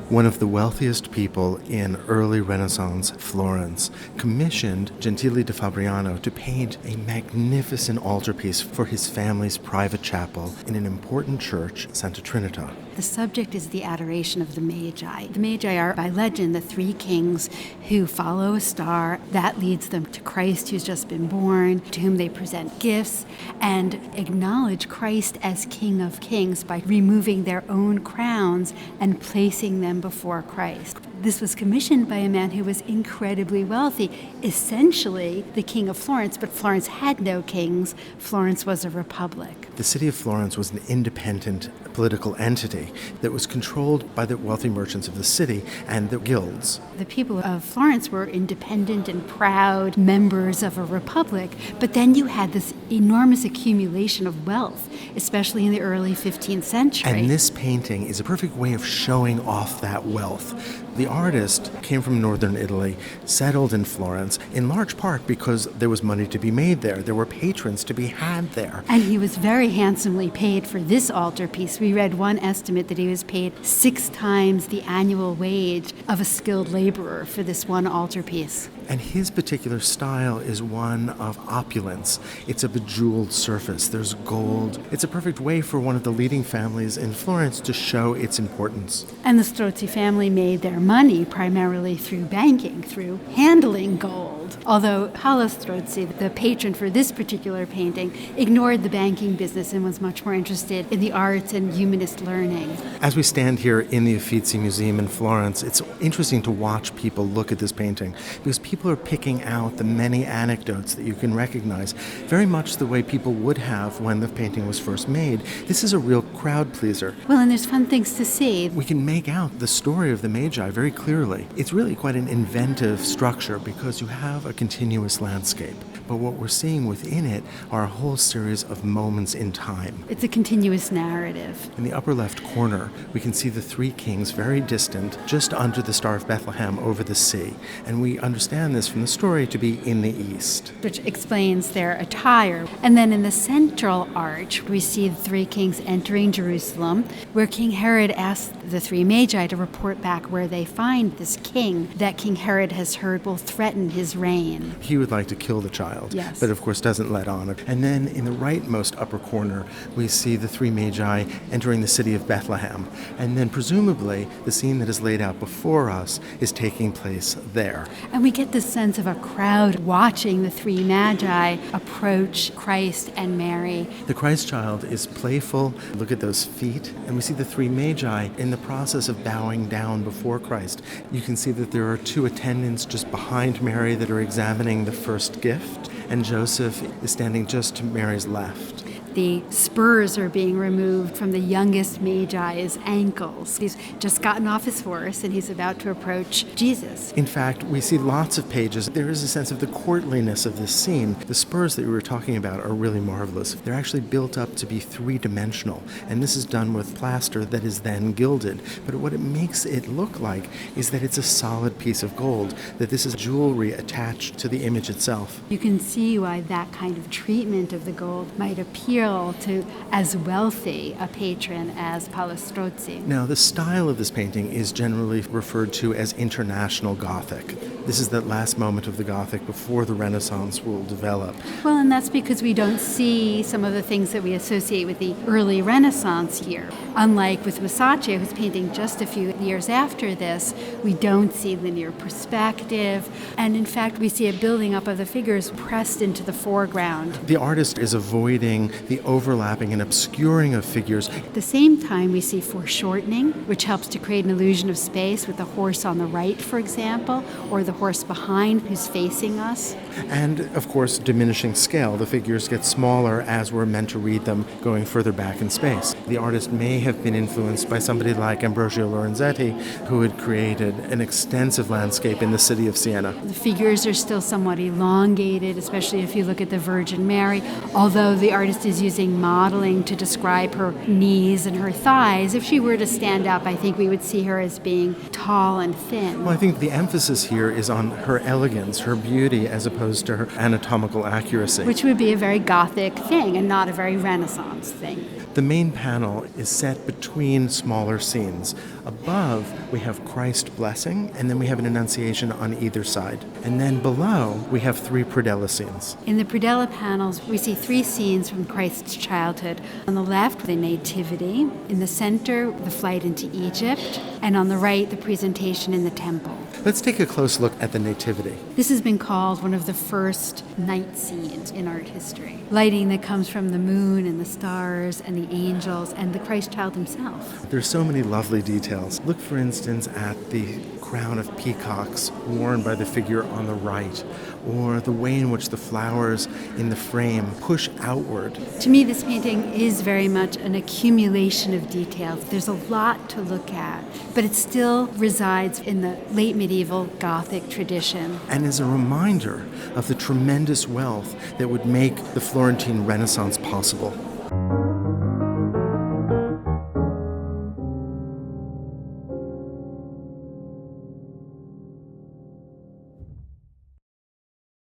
one of the wealthiest people in early Renaissance Florence, commissioned Gentile da Fabriano to paint a magnificent altarpiece for his family's private chapel in an important church, Santa Trinita. The subject is the Adoration of the Magi. The Magi are, by legend, the three kings who follow a star that leads them to Christ who's just been born, to whom they present gifts, and acknowledge Christ as King of Kings by removing their own crowns and placing them before Christ. This was commissioned by a man who was incredibly wealthy, essentially the king of Florence, but Florence had no kings. Florence was a republic. The city of Florence was an independent political entity that was controlled by the wealthy merchants of the city and the guilds. The people of Florence were independent and proud members of a republic, but then you had this enormous accumulation of wealth, especially in the early 15th century. And this painting is a perfect way of showing off that wealth. The artist came from northern Italy, settled in Florence, in large part because there was money to be made there. There were patrons to be had there. And he was very handsomely paid for this altarpiece. We read one estimate that he was paid 6 times the annual wage of a skilled laborer for this one altarpiece. And his particular style is one of opulence. It's a bejeweled surface. There's gold. It's a perfect way for one of the leading families in Florence to show its importance. And the Strozzi family made their money primarily through banking, through handling gold. Although Paolo Strozzi, the patron for this particular painting, ignored the banking business and was much more interested in the arts and humanist learning. As we stand here in the Uffizi Museum in Florence, it's interesting to watch people look at this painting because people are picking out the many anecdotes that you can recognize, very much the way people would have when the painting was first made. This is a real crowd pleaser. Well, and there's fun things to see. We can make out the story of the Magi very clearly. It's really quite an inventive structure because you have a continuous landscape. But what we're seeing within it are a whole series of moments in time. It's a continuous narrative. In the upper left corner, we can see the three kings very distant, just under the Star of Bethlehem over the sea. And we understand this from the story to be in the east, which explains their attire. And then in the central arch, we see the three kings entering Jerusalem, where King Herod asked the three Magi to report back where they find this king that King Herod has heard will threaten his reign. He would like to kill the child, yes, but of course doesn't let on. And then in the rightmost upper corner, we see the three Magi entering the city of Bethlehem. And then presumably the scene that is laid out before us is taking place there. And we get this sense of a crowd watching the three Magi approach Christ and Mary. The Christ child is playful. Look at those feet. And we see the three Magi in the process of bowing down before Christ. You can see that there are 2 attendants just behind Mary that are examining the first gift, and Joseph is standing just to Mary's left. The spurs are being removed from the youngest Magi's ankles. He's just gotten off his horse and he's about to approach Jesus. In fact, we see lots of pages. There is a sense of the courtliness of this scene. The spurs that we were talking about are really marvelous. They're actually built up to be 3-dimensional, and this is done with plaster that is then gilded. But what it makes it look like is that it's a solid piece of gold, that this is jewelry attached to the image itself. You can see why that kind of treatment of the gold might appeal to as wealthy a patron as Paolo Strozzi. Now, the style of this painting is generally referred to as International Gothic. This is that last moment of the Gothic before the Renaissance will develop. Well, and that's because we don't see some of the things that we associate with the early Renaissance here. Unlike with Masaccio, who's painting just a few years after this, we don't see linear perspective. And in fact, we see a building up of the figures pressed into the foreground. The artist is avoiding the overlapping and obscuring of figures. At the same time, we see foreshortening, which helps to create an illusion of space with the horse on the right, for example, or the horse behind who's facing us. And, of course, diminishing scale. The figures get smaller as we're meant to read them going further back in space. The artist may have been influenced by somebody like Ambrogio Lorenzetti, who had created an extensive landscape in the city of Siena. The figures are still somewhat elongated, especially if you look at the Virgin Mary. Although the artist is using modeling to describe her knees and her thighs, if she were to stand up, I think we would see her as being tall and thin. Well, I think the emphasis here is on her elegance, her beauty, as opposed to her anatomical accuracy. Which would be a very Gothic thing and not a very Renaissance thing. The main panel is set between smaller scenes. Above, we have Christ blessing, and then we have an Annunciation on either side. And then below, we have 3 predella scenes. In the predella panels, we see 3 scenes from Christ's childhood. On the left, the Nativity. In the center, the flight into Egypt. And on the right, the presentation in the temple. Let's take a close look at the Nativity. This has been called one of the first night scenes in art history. Lighting that comes from the moon and the stars and the angels and the Christ child himself. There's so many lovely details. Look, for instance, at the crown of peacocks worn by the figure on the right, or the way in which the flowers in the frame push outward. To me, this painting is very much an accumulation of details. There's a lot to look at, but it still resides in the late medieval Gothic tradition. And is a reminder of the tremendous wealth that would make the Florentine Renaissance possible.